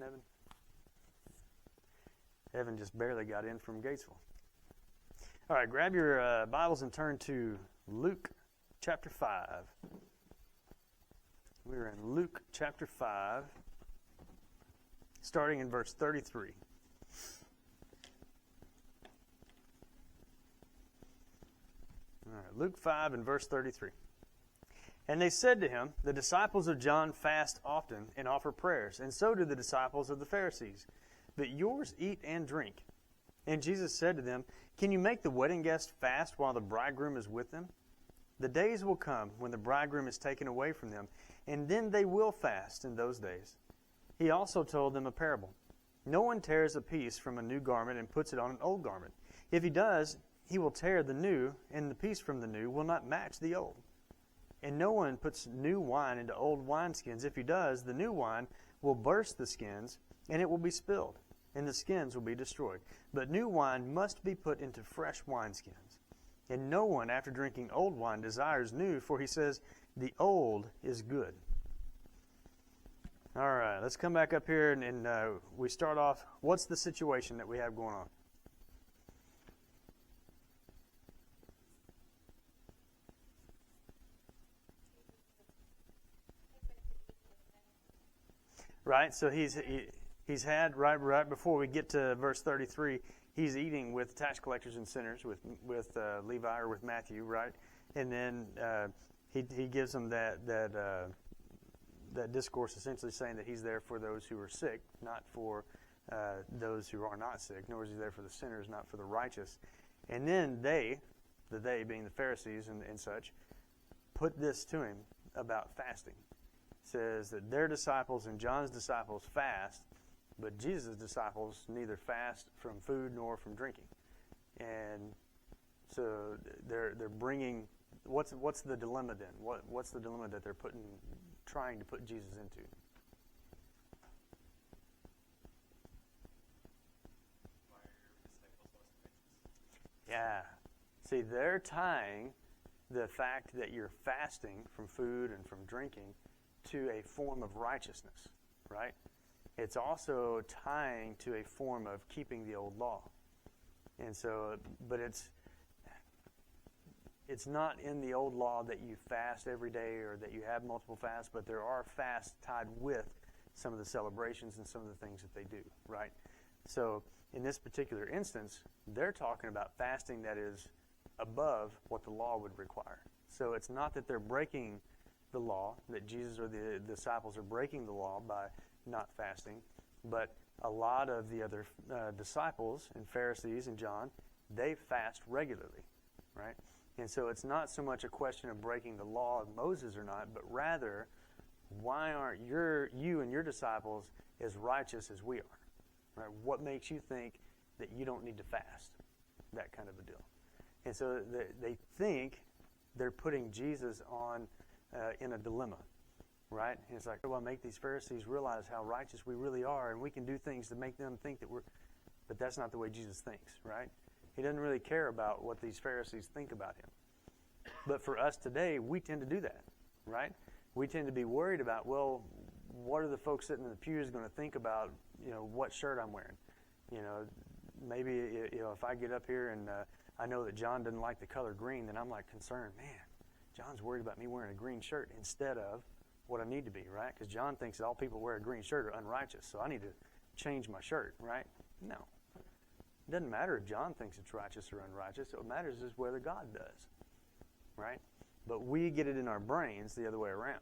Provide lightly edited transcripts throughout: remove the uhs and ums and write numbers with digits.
Evan? Evan just barely got in from Gatesville. All right, grab your Bibles and turn to Luke chapter 5. We're in Luke chapter 5, starting in verse 33. All right, Luke 5 and verse 33. And they said to him, the disciples of John fast often and offer prayers, and so do the disciples of the Pharisees. But yours eat and drink. And Jesus said to them, can you make the wedding guests fast while the bridegroom is with them? The days will come when the bridegroom is taken away from them, and then they will fast in those days. He also told them a parable. No one tears a piece from a new garment and puts it on an old garment. If he does, he will tear the new, and the piece from the new will not match the old. And no one puts new wine into old wineskins. If he does, the new wine will burst the skins, and it will be spilled, and the skins will be destroyed. But new wine must be put into fresh wineskins. And no one, after drinking old wine, desires new, for he says, the old is good. All right, let's come back up here, and we start off. What's the situation that we have going on? Right, so he's had right before we get to verse 33, he's eating with tax collectors and sinners, with Levi or with Matthew, right? And then he gives them that discourse, essentially saying that he's there for those who are sick, not for those who are not sick. Nor is he there for the sinners, not for the righteous. And then they being the Pharisees and such, put this to him about fasting. Says that their disciples and John's disciples fast, but Jesus' disciples neither fast from food nor from drinking. And so they're bringing, what's the dilemma then? What's the dilemma that they're trying to put Jesus into? Yeah. See, they're tying the fact that you're fasting from food and from drinking to a form of righteousness, right? It's also tying to a form of keeping the old law. And so, but it's not in the old law that you fast every day or that you have multiple fasts, but there are fasts tied with some of the celebrations and some of the things that they do, right? So in this particular instance, they're talking about fasting that is above what the law would require. So it's not that they're breaking the law, that Jesus or the disciples are breaking the law by not fasting, but a lot of the other disciples and Pharisees and John, they fast regularly, right? And so it's not so much a question of breaking the law of Moses or not, but rather, why aren't you and your disciples as righteous as we are? Right? What makes you think that you don't need to fast? That kind of a deal. And so they think they're putting Jesus on in a dilemma, right? And it's like, well, make these Pharisees realize how righteous we really are, and we can do things to make them think that we're... But that's not the way Jesus thinks, right? He doesn't really care about what these Pharisees think about him. But for us today, we tend to do that, right? We tend to be worried about, well, what are the folks sitting in the pews going to think about, what shirt I'm wearing? Maybe, if I get up here and I know that John doesn't like the color green, then I'm like concerned, man, John's worried about me wearing a green shirt instead of what I need to be, right? Because John thinks that all people wear a green shirt are unrighteous, so I need to change my shirt, right? No. It doesn't matter if John thinks it's righteous or unrighteous. What matters is whether God does, right? But we get it in our brains the other way around.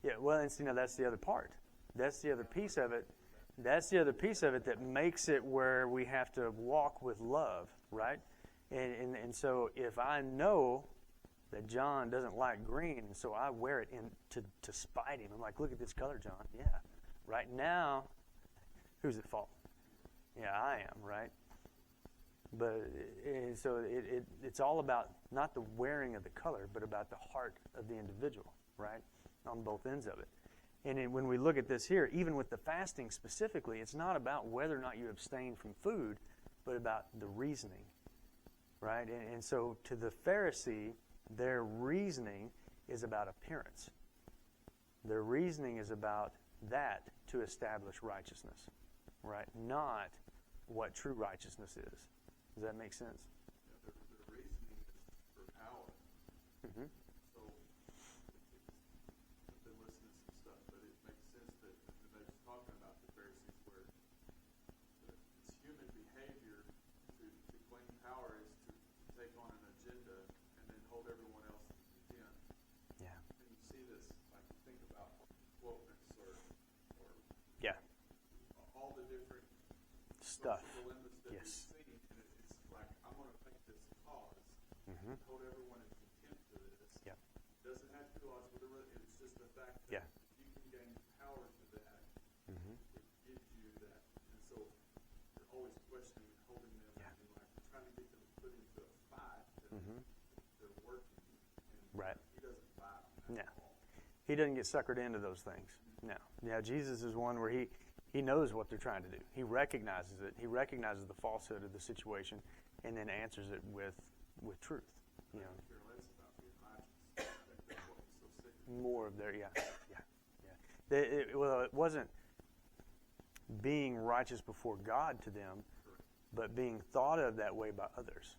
Yeah, well, and that's the other part. That's the other piece of it. That's the other piece of it that makes it where we have to walk with love, right? And so if I know that John doesn't like green, and so I wear it to spite him. I'm like, look at this color, John. Yeah. Right now, who's at fault? Yeah, I am, right? But so it's all about not the wearing of the color, but about the heart of the individual, right? On both ends of it. And when we look at this here, even with the fasting specifically, it's not about whether or not you abstain from food, but about the reasoning, right? And so to the Pharisee, their reasoning is about appearance. Their reasoning is about that to establish righteousness, right? Not what true righteousness is. Does that make sense? Yeah, the reasoning is for power. Mm-hmm. So I've been listening to some stuff, but it makes sense that they was talking about the Pharisees where it's human behavior to claim power is to take on an agenda and then hold everyone else in contempt. Yeah. And you see this, like think about wokeness or Yeah. all the different Stuff. social dilemmas that Yes. we see, and it's like I'm going to make this cause, Mm-hmm. hold everyone in contempt for this. Yep. Doesn't have to be lost, whatever. It's just the fact that Yeah. if you can gain power to that, Mm-hmm. it gives you that, and so you're always questioning and holding them, Yeah. and like trying to get them put into a fight that Mm-hmm. they're working, and Right. he doesn't buy on No. that at all. He doesn't get suckered into those things. No. Yeah, Jesus is one where he knows what they're trying to do. He recognizes it. He recognizes the falsehood of the situation and then answers it with truth. You know, Care less about being righteous. I think that's what he's so sick of. more of their, yeah. Well, it wasn't being righteous before God to them, but being thought of that way by others.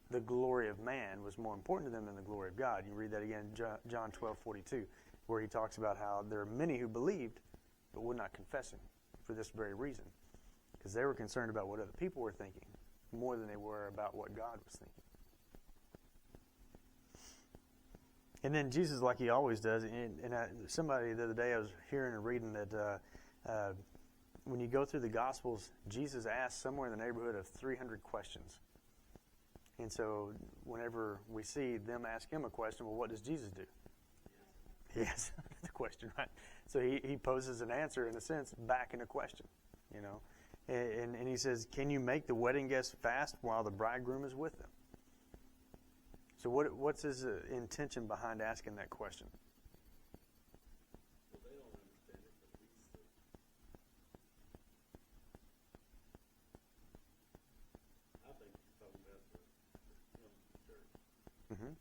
The glory of man was more important to them than the glory of God. You read that again in John 12:42, where he talks about how there are many who believed but would not confess him for this very reason, because they were concerned about what other people were thinking more than they were about what God was thinking. And then Jesus, like he always does, somebody the other day I was hearing and reading that when you go through the Gospels, Jesus asked somewhere in the neighborhood of 300 questions. And so whenever we see them ask him a question, well, what does Jesus do? Yes, the question, right? So he poses an answer, in a sense, back in a question, you know. And he says, can you make the wedding guests fast while the bridegroom is with them? So what's his intention behind asking that question? Well, they don't understand it, but he's I think he's talking about the church. Mm-hmm.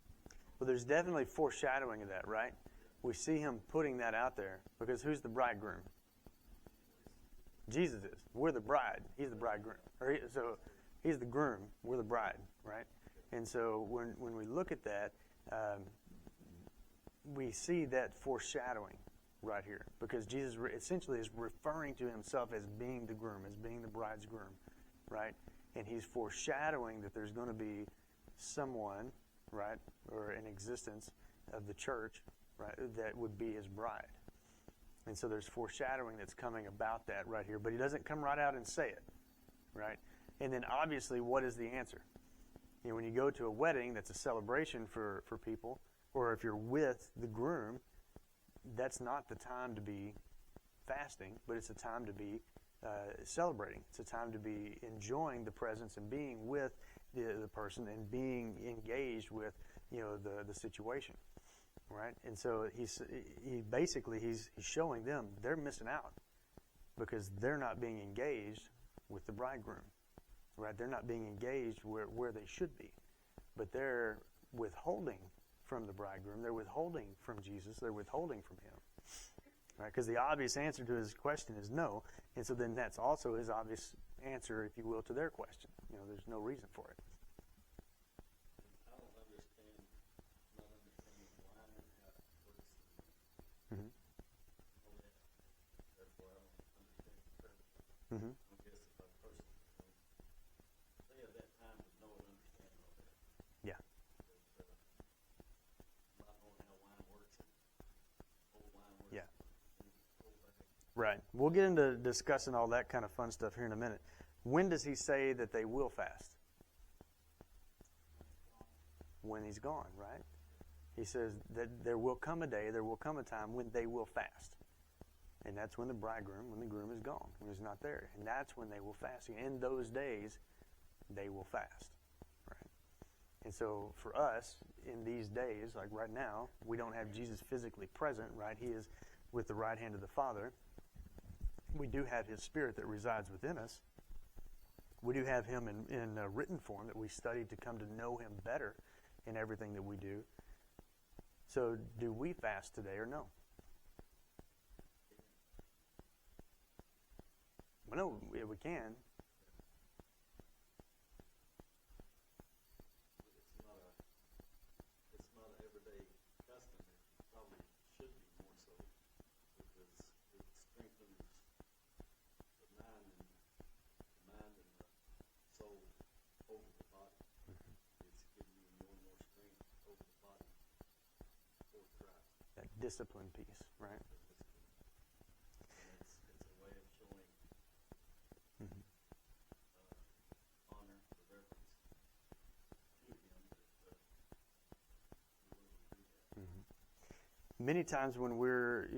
Well, there's definitely foreshadowing of that, right? We see him putting that out there because who's the bridegroom? Jesus is. We're the bride. He's the bridegroom. So he's the groom. We're the bride, right? And so when we look at that, we see that foreshadowing right here because Jesus essentially is referring to himself as being the groom, as being the bride's groom, right? And he's foreshadowing that there's going to be someone, right, or an existence of the church, right, that would be his bride. And so there's foreshadowing that's coming about that right here, but he doesn't come right out and say it, right? And then obviously, what is the answer? You know, when you go to a wedding, that's a celebration for people, or if you're with the groom, that's not the time to be fasting, but it's a time to be celebrating. It's a time to be enjoying the presence and being with the person and being engaged with, you know, the situation, right? And so he's showing them they're missing out because they're not being engaged with the bridegroom, right? They're not being engaged where they should be, but they're withholding from the bridegroom. They're withholding from Jesus. They're withholding from him, right? Because the obvious answer to his question is no, and so then that's also his obvious answer, if you will, to their question. You know, there's no reason for it. I don't understand, not understanding why and how it works. Mm-hmm. Therefore, I don't understand the church. Mm-hmm. I guess if I personally say at that time there's no one understanding all that. Yeah. But, not knowing how wine works and old wine works. Yeah. And old wine. Right. We'll get into discussing all that kind of fun stuff here in a minute. When does he say that they will fast? When he's gone, right? He says that there will come a day, there will come a time when they will fast. And that's when the groom is gone, when he's not there. And that's when they will fast. In those days, they will fast, right? And so for us, in these days, like right now, we don't have Jesus physically present, right? He is with the right hand of the Father. We do have his Spirit that resides within us. We do have him in a written form that we study to come to know him better in everything that we do. So do we fast today or no? Well, no, we can. It's not an everyday custom. It probably should be more so because it strengthens the mind and the soul over the body. It's giving you more and more strength over the body for Christ. That discipline piece, right? And it's a way of showing Mm-hmm. honor or reverence to Him that we're willing to do that. Mm-hmm. Many times when we're,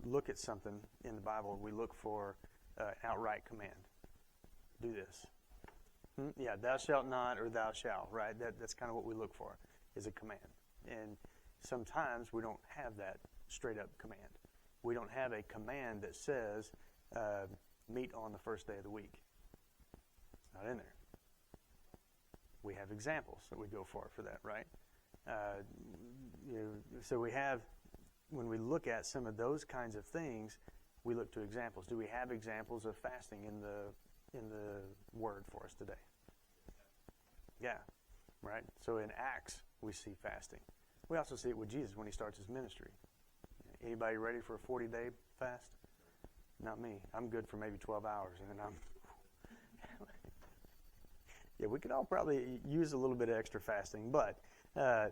look at something in the Bible, we look for outright command. Do this. Yeah, thou shalt not or thou shalt, right? That's kind of what we look for, is a command. And sometimes we don't have that straight up command. We don't have a command that says, meet on the first day of the week. Not in there. We have examples that we go for that, right? So we have, when we look at some of those kinds of things, we look to examples. Do we have examples of fasting in the Word for us today? Yeah, right? So in Acts, we see fasting. We also see it with Jesus when He starts His ministry. Anybody ready for a 40-day fast? Not me. I'm good for maybe 12 hours, and then I'm... Yeah, we could all probably use a little bit of extra fasting, but the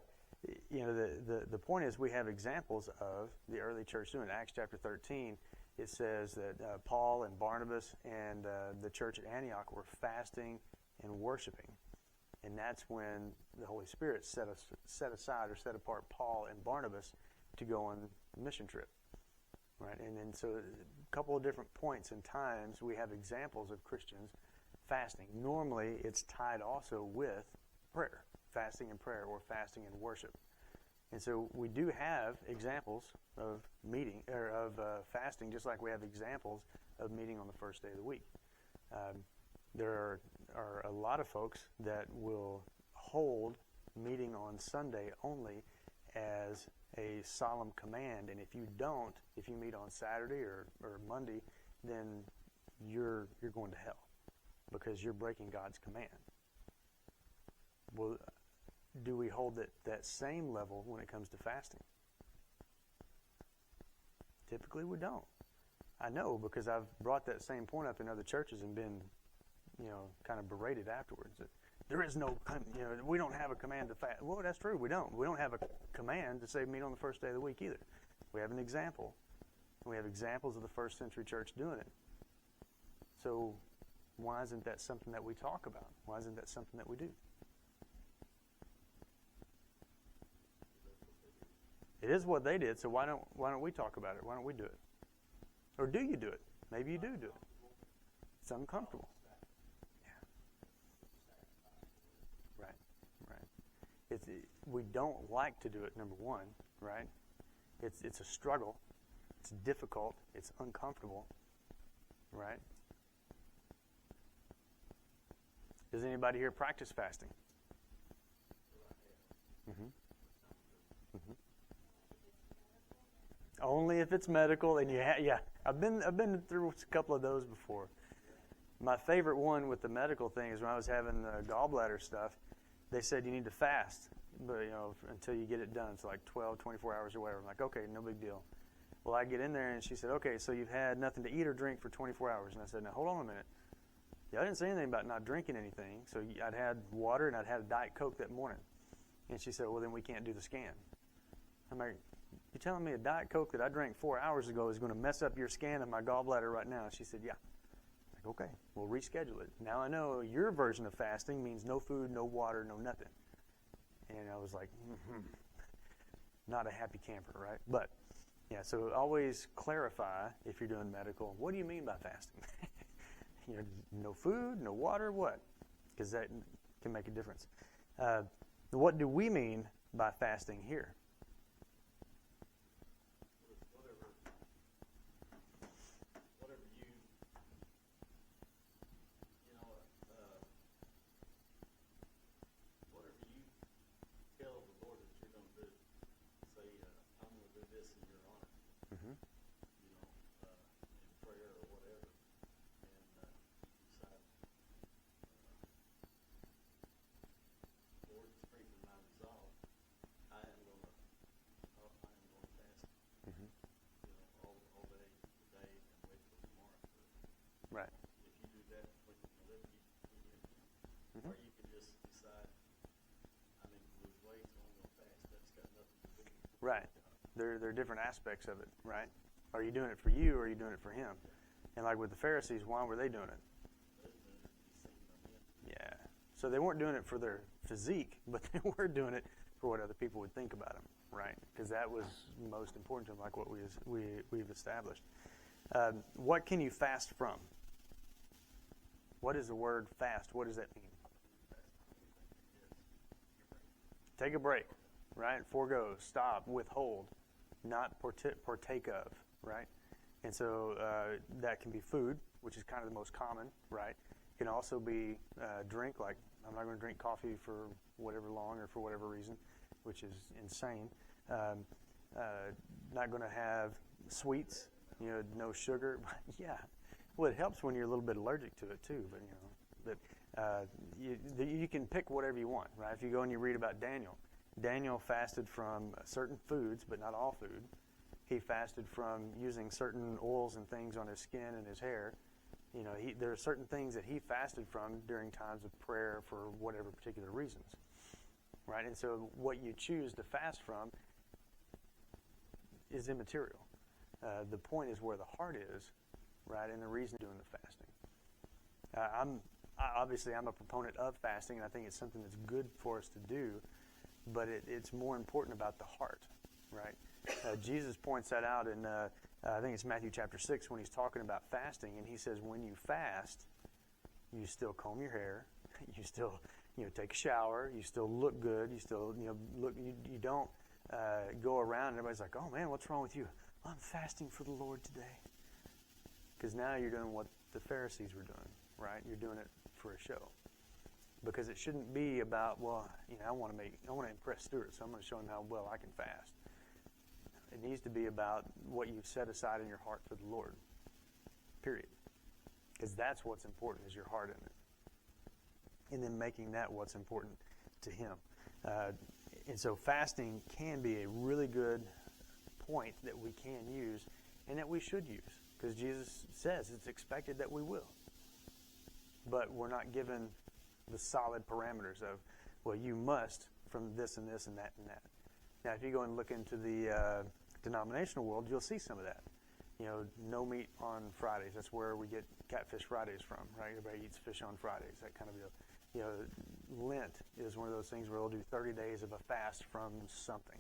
point is we have examples of the early church doing it. Acts chapter 13, it says that Paul and Barnabas and the church at Antioch were fasting and worshiping, and that's when the Holy Spirit set apart Paul and Barnabas to go on a mission trip, right? And then so a couple of different points in times we have examples of Christians fasting. Normally, it's tied also with prayer, fasting and prayer, or fasting and worship. And so we do have examples of fasting, just like we have examples of meeting on the first day of the week. There are a lot of folks that will hold meeting on Sunday only as a solemn command, and if you meet on Saturday or Monday, then you're going to hell, because you're breaking God's command. Well, do we hold that same level when it comes to fasting? Typically we don't. I know, because I've brought that same point up in other churches and been, kind of berated afterwards. That there is no, we don't have a command to fast. Well, that's true, we don't. We don't have a command to say meet on the first day of the week either. We have an example. We have examples of the first century church doing it. So why isn't that something that we talk about? Why isn't that something that we do? It is what they did, so why don't we talk about it? Why don't we do it? Or do you do it? Maybe you do it. It's uncomfortable. Yeah. Right. We don't like to do it, number one, right? It's a struggle. It's difficult. It's uncomfortable, right? Does anybody here practice fasting? Mm-hmm. Mm-hmm. Only if it's medical, and I've been through a couple of those before. My favorite one with the medical thing is when I was having the gallbladder stuff. They said you need to fast, but until you get it done. It's like 12, 24 hours or whatever. I'm like, okay, no big deal. Well, I get in there, and she said, okay, so you've had nothing to eat or drink for 24 hours. And I said, now hold on a minute. Yeah, I didn't say anything about not drinking anything. So I'd had water, and I'd had a Diet Coke that morning. And she said, well, then we can't do the scan. I'm like, you're telling me a Diet Coke that I drank 4 hours ago is going to mess up your scan of my gallbladder right now? She said, yeah. I'm like, okay, we'll reschedule it. Now I know your version of fasting means no food, no water, no nothing. And I was like, not a happy camper, right? But, yeah, so always clarify if you're doing medical, what do you mean by fasting? No food, no water, what? Because that can make a difference. What do we mean by fasting here? Whatever you tell the Lord that you're going to do. Say, I'm going to do this in your honor. Mm-hmm. In prayer or whatever. And Mhm. Or you can just decide, I need to lose weight, so I'm gonna fast. That's got nothing to do with it. Right. There are different aspects of it, right? Are you doing it for you, or are you doing it for him? And like with the Pharisees, why were they doing it? They're doing it to be seen by men. Yeah. So they weren't doing it for their physique, but they were doing it for what other people would think about them, right? Because that was most important to them, like what we've established. What can you fast from? What is the word fast? What does that mean? Take a break, right? Forego, stop, withhold, not partake of, right? And so that can be food, which is kind of the most common, right? It can also be drink, like I'm not going to drink coffee for whatever long or for whatever reason, which is insane. Not going to have sweets, no sugar. Yeah, well, it helps when you're a little bit allergic to it too. But you can pick whatever you want, right? If you go and you read about Daniel, Daniel fasted from certain foods, but not all food. He fasted from using certain oils and things on his skin and his hair. There are certain things that he fasted from during times of prayer for whatever particular reasons, right? And so what you choose to fast from is immaterial. The point is where the heart is, right, and the reason doing the fasting. I'm a proponent of fasting, and I think it's something that's good for us to do, but it's more important about the heart, right? Jesus points that out in, I think it's Matthew chapter 6, when he's talking about fasting, and he says when you fast, you still comb your hair, you still take a shower, you still look good, you still look. You don't go around and everybody's like, oh man, what's wrong with you? I'm fasting for the Lord today. Because now you're doing what the Pharisees were doing, right? You're doing it for a show. Because it shouldn't be about, I want to impress Stuart, so I'm going to show him how well I can fast. It needs to be about what you've set aside in your heart for the Lord. Period. Because that's what's important, is your heart in it. And then making that what's important to Him. And so fasting can be a really good point that we can use and that we should use. Because Jesus says it's expected that we will. But we're not given the solid parameters of, you must from this and this and that and that. Now, if you go and look into the denominational world, you'll see some of that. No meat on Fridays. That's where we get Catfish Fridays from, right? Everybody eats fish on Fridays, that kind of deal. Lent is one of those things where they'll do 30 days of a fast from something,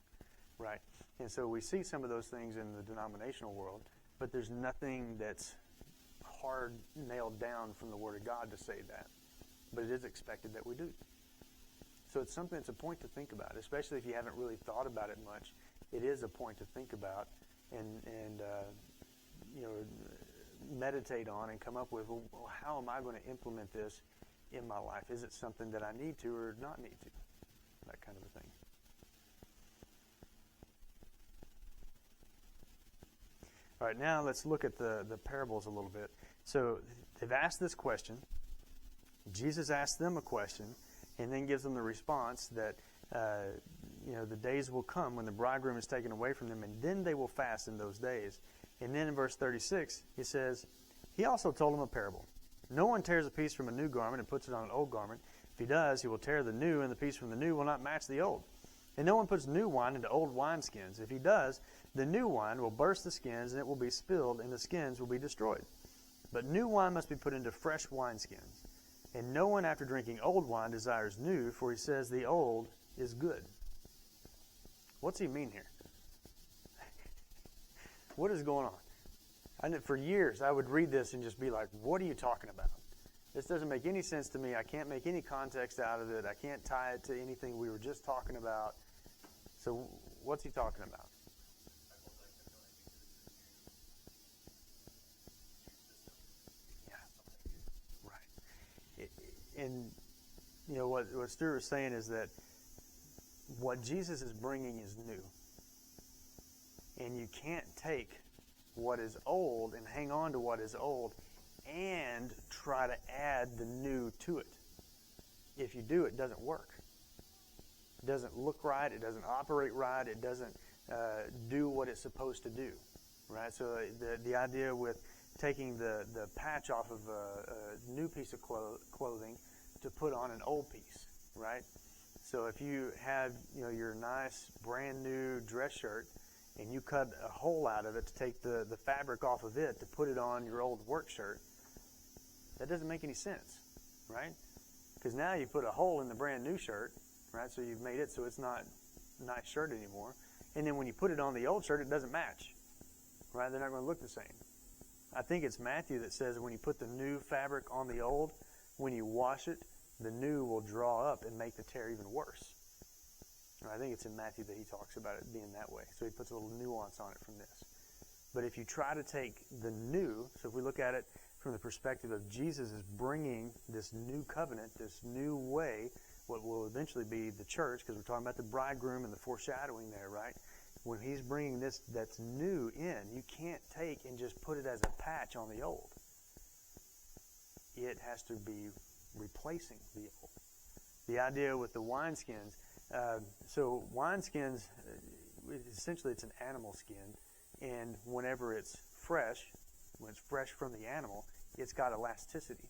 right? And so we see some of those things in the denominational world, but there's nothing that's hard nailed down from the Word of God to say that. But it is expected that we do. So it's something that's a point to think about, especially if you haven't really thought about it much. It is a point to think about and meditate on and come up with, how am I going to implement this in my life? Is it something that I need to or not need to? That kind of a thing. All right, now let's look at the parables a little bit. So they've asked this question. Jesus asked them a question and then gives them the response that the days will come when the bridegroom is taken away from them, and then they will fast in those days. And then in verse 36, he says, he also told them a parable. No one tears a piece from a new garment and puts it on an old garment. If he does, he will tear the new, and the piece from the new will not match the old. And no one puts new wine into old wineskins. If he does, the new wine will burst the skins, and it will be spilled, and the skins will be destroyed. But new wine must be put into fresh wineskins. And no one after drinking old wine desires new, for he says the old is good. What's he mean here? What is going on? And for years, I would read this and just be like, what are you talking about? This doesn't make any sense to me. I can't make any context out of it. I can't tie it to anything we were just talking about. So what's he talking about? Yeah, right. And what Stuart was saying is that what Jesus is bringing is new. And you can't take what is old and hang on to what is old and try to add the new to it. If you do, it doesn't work. It doesn't look right. It doesn't operate right. It doesn't do what it's supposed to do, right? So the idea with taking the patch off of a new piece of clothing, to put on an old piece, right? So if you had, your nice brand new dress shirt and you cut a hole out of it to take the fabric off of it to put it on your old work shirt, that doesn't make any sense, right? Because now you put a hole in the brand new shirt, right? So you've made it so it's not a nice shirt anymore. And then when you put it on the old shirt, it doesn't match, right? They're not going to look the same. I think it's Matthew that says when you put the new fabric on the old, when you wash it, the new will draw up and make the tear even worse. I think it's in Matthew that he talks about it being that way. So he puts a little nuance on it from this. But if you try to take the new, so if we look at it from the perspective of Jesus is bringing this new covenant, this new way, what will eventually be the church, because we're talking about the bridegroom and the foreshadowing there, right? When he's bringing this that's new in, you can't take and just put it as a patch on the old. It has to be replacing the old. The idea with the wineskins, so wineskins, essentially it's an animal skin, and whenever it's fresh, when it's fresh from the animal, it's got elasticity.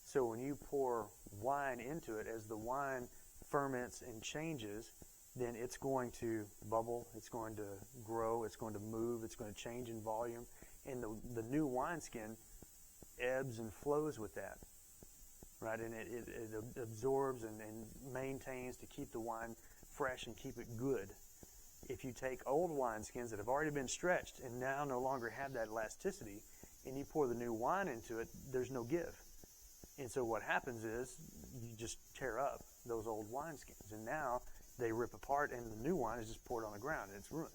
So when you pour wine into it, as the wine ferments and changes, then it's going to bubble, it's going to grow, it's going to move, it's going to change in volume, and the new wineskin ebbs and flows with that, right? And it absorbs and maintains to keep the wine fresh and keep it good. If you take old wineskins that have already been stretched and now no longer have that elasticity, and you pour the new wine into it, there's no give. And so what happens is you just tear up those old wineskins, and now they rip apart, and the new wine is just poured on the ground, and it's ruined.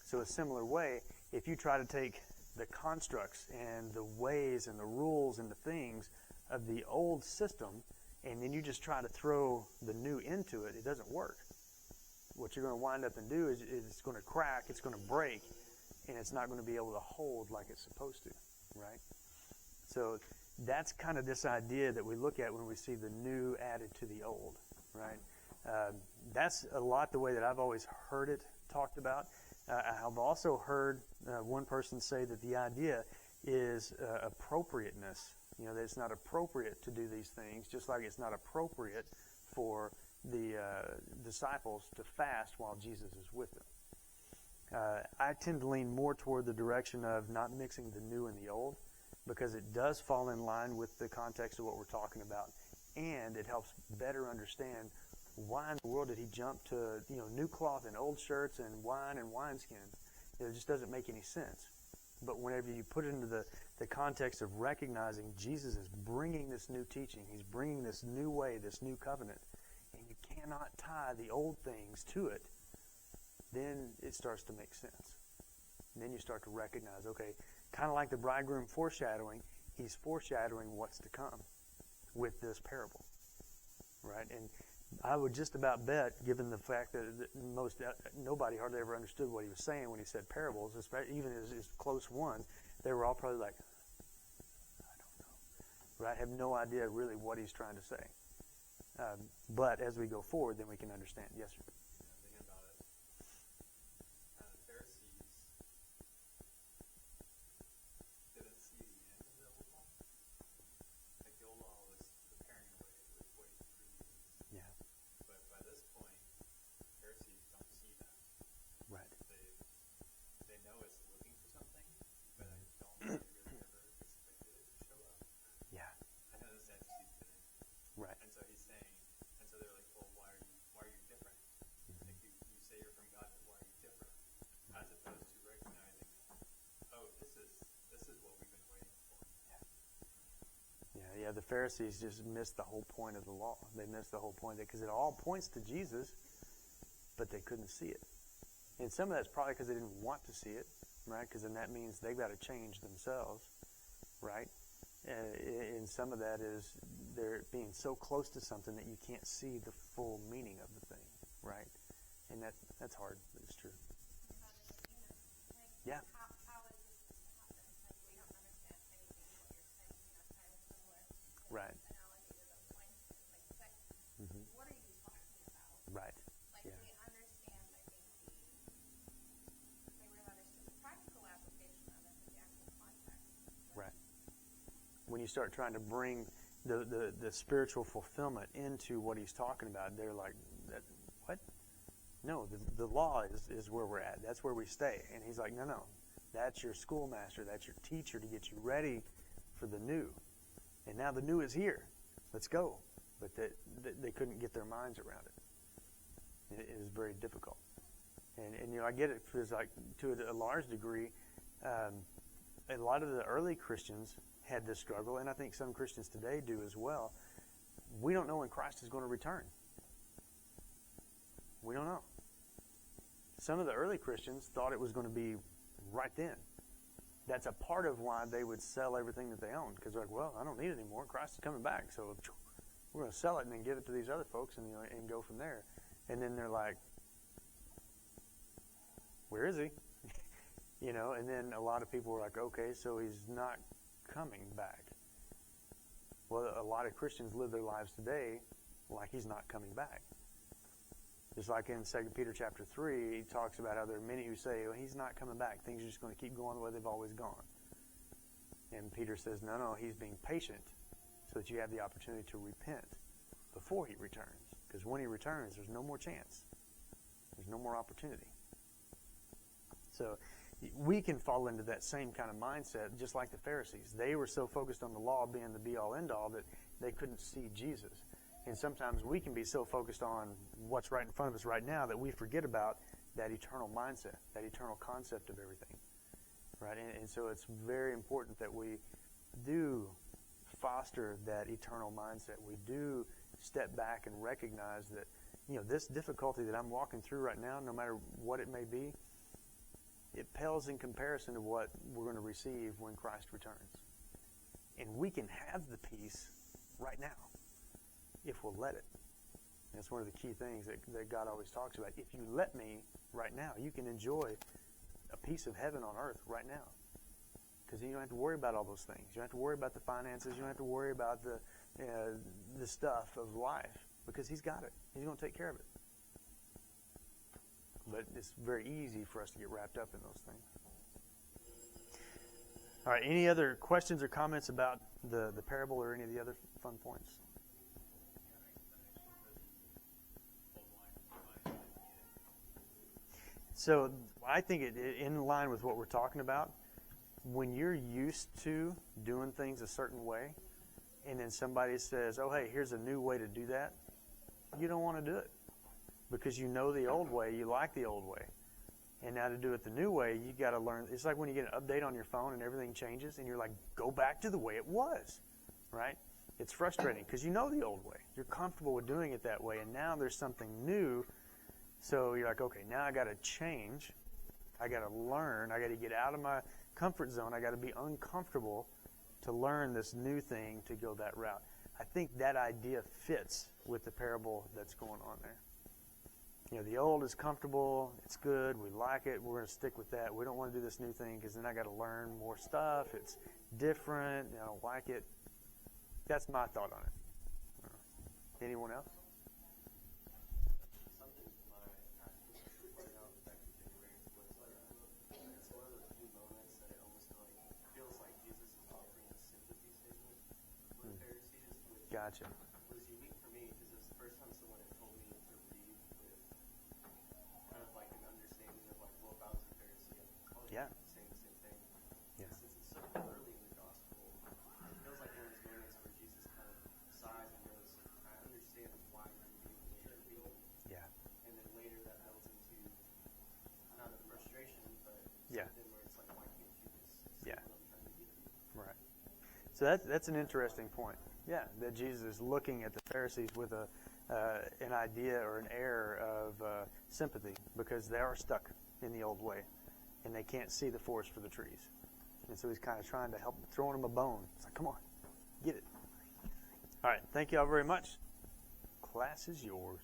So a similar way, if you try to take the constructs and the ways and the rules and the things of the old system, and then you just try to throw the new into it, it doesn't work. What you're going to wind up and do is it's going to crack, it's going to break, and it's not going to be able to hold like it's supposed to, right? So that's kind of this idea that we look at when we see the new added to the old, right? That's a lot the way that I've always heard it talked about. I've also heard one person say that the idea is appropriateness. That it's not appropriate to do these things, just like it's not appropriate for the disciples to fast while Jesus is with them. I tend to lean more toward the direction of not mixing the new and the old, because it does fall in line with the context of what we're talking about, and it helps better understand why in the world did he jump to new cloth and old shirts and wine and wineskins. It just doesn't make any sense. But whenever you put it into the context of recognizing Jesus is bringing this new teaching, he's bringing this new way, this new covenant, and you cannot tie the old things to it, then it starts to make sense. And then you start to recognize, okay, kind of like the bridegroom foreshadowing, he's foreshadowing what's to come with this parable, right? And I would just about bet, given the fact that nobody hardly ever understood what he was saying when he said parables, even his close ones, they were all probably like, I don't know, right? Have no idea really what he's trying to say. But as we go forward, then we can understand. Yes, sir. Thinking about it, the Pharisees didn't see the end of the old law. Like the old law was preparing a way, it was waiting for Jesus. Yeah. But by this point, Pharisees don't see that. Right. They know it's looking for something, but I don't think they really ever expected it to show up. Yeah. I know the Sadducees didn't. Right. And so he's saying, and so they're like, well, why are you different? Mm-hmm. Like you say you're from God, but why are you different? As opposed to recognizing, oh, this is what we've been waiting for. Yeah. The Pharisees just missed the whole point of the law. They missed the whole point because it all points to Jesus, but they couldn't see it. And some of that's probably because they didn't want to see it, right? Because then that means they've got to change themselves, right? And some of that is they're being so close to something that you can't see the full meaning of the thing, right? And that's hard, but it's true. Yeah. How is this supposed to happen? Like, we don't understand anything of what you're saying. Kind of similar Right. analogy to the wineskins. Like, Mm-hmm. what are you talking about? Right. Like, Yeah. we understand, I think, we've understood the practical application of it, but the actual context. Right. When you start trying to bring the spiritual fulfillment into what he's talking about. They're like, what? No, the law is where we're at. That's where we stay. And he's like, no. That's your schoolmaster. That's your teacher to get you ready for the new. And now the new is here. Let's go. But they couldn't get their minds around it. It was very difficult. And I get it because, like, to a large degree, a lot of the early Christians had this struggle, and I think some Christians today do as well. We don't know when Christ is going to return. We don't know. Some of the early Christians thought it was going to be right then. That's a part of why they would sell everything that they owned, because they're like, well, I don't need it anymore. Christ is coming back, so we're going to sell it and then give it to these other folks and go from there. And then they're like, where is he? And then a lot of people were like, okay, so he's not coming back. Well, a lot of Christians live their lives today like he's not coming back. Just like in 2 Peter chapter 3, he talks about how there are many who say, well, he's not coming back. Things are just going to keep going the way they've always gone. And Peter says, no, he's being patient so that you have the opportunity to repent before he returns. Because when he returns, there's no more chance. There's no more opportunity. So we can fall into that same kind of mindset, just like the Pharisees. They were so focused on the law being the be-all, end-all that they couldn't see Jesus. And sometimes we can be so focused on what's right in front of us right now that we forget about that eternal mindset, that eternal concept of everything. Right? And so it's very important that we do foster that eternal mindset. We do step back and recognize that, this difficulty that I'm walking through right now, no matter what it may be, it pales in comparison to what we're going to receive when Christ returns. And we can have the peace right now if we'll let it. And that's one of the key things that God always talks about. If you let me right now, you can enjoy a piece of heaven on earth right now. Because you don't have to worry about all those things. You don't have to worry about the finances. You don't have to worry about the stuff of life. Because he's got it. He's going to take care of it. But it's very easy for us to get wrapped up in those things. All right, any other questions or comments about the parable or any of the other fun points? So I think it in line with what we're talking about, when you're used to doing things a certain way, and then somebody says, oh, hey, here's a new way to do that, you don't want to do it. Because you know the old way, you like the old way. And now to do it the new way, you got to learn. It's like when you get an update on your phone and everything changes, and you're like, go back to the way it was, right? It's frustrating because you know the old way. You're comfortable with doing it that way, and now there's something new. So you're like, okay, now I got to change. I got to learn. I got to get out of my comfort zone. I got to be uncomfortable to learn this new thing to go that route. I think that idea fits with the parable that's going on there. The old is comfortable, it's good, we like it, we're going to stick with that. We don't want to do this new thing because then I got to learn more stuff. It's different, I don't like it. That's my thought on it. Anyone else? Something my right now back in January was it's one of those few moments that it almost feels like Jesus is offering a sympathy statement for the Pharisees, which Gotcha. was unique for me because it was the first time someone had told me to read with kind of like an understanding of like, well, if I was a Pharisee, I'd probably Yeah. be saying the same thing. Yeah. Since it's so early in the gospel, it feels like one of those moments where Jesus kind of sighs and goes, I understand why you're doing what you're doing. Yeah. And then later that builds into not a frustration, but Yeah. something where it's like, why can't you just see Yeah. what I'm trying to do? Right. So that's an interesting point. Yeah, that Jesus is looking at the Pharisees with an idea or an air of sympathy because they are stuck in the old way and they can't see the forest for the trees. And so he's kind of trying to help, throwing them a bone. It's like, come on, get it. All right, thank you all very much. Class is yours.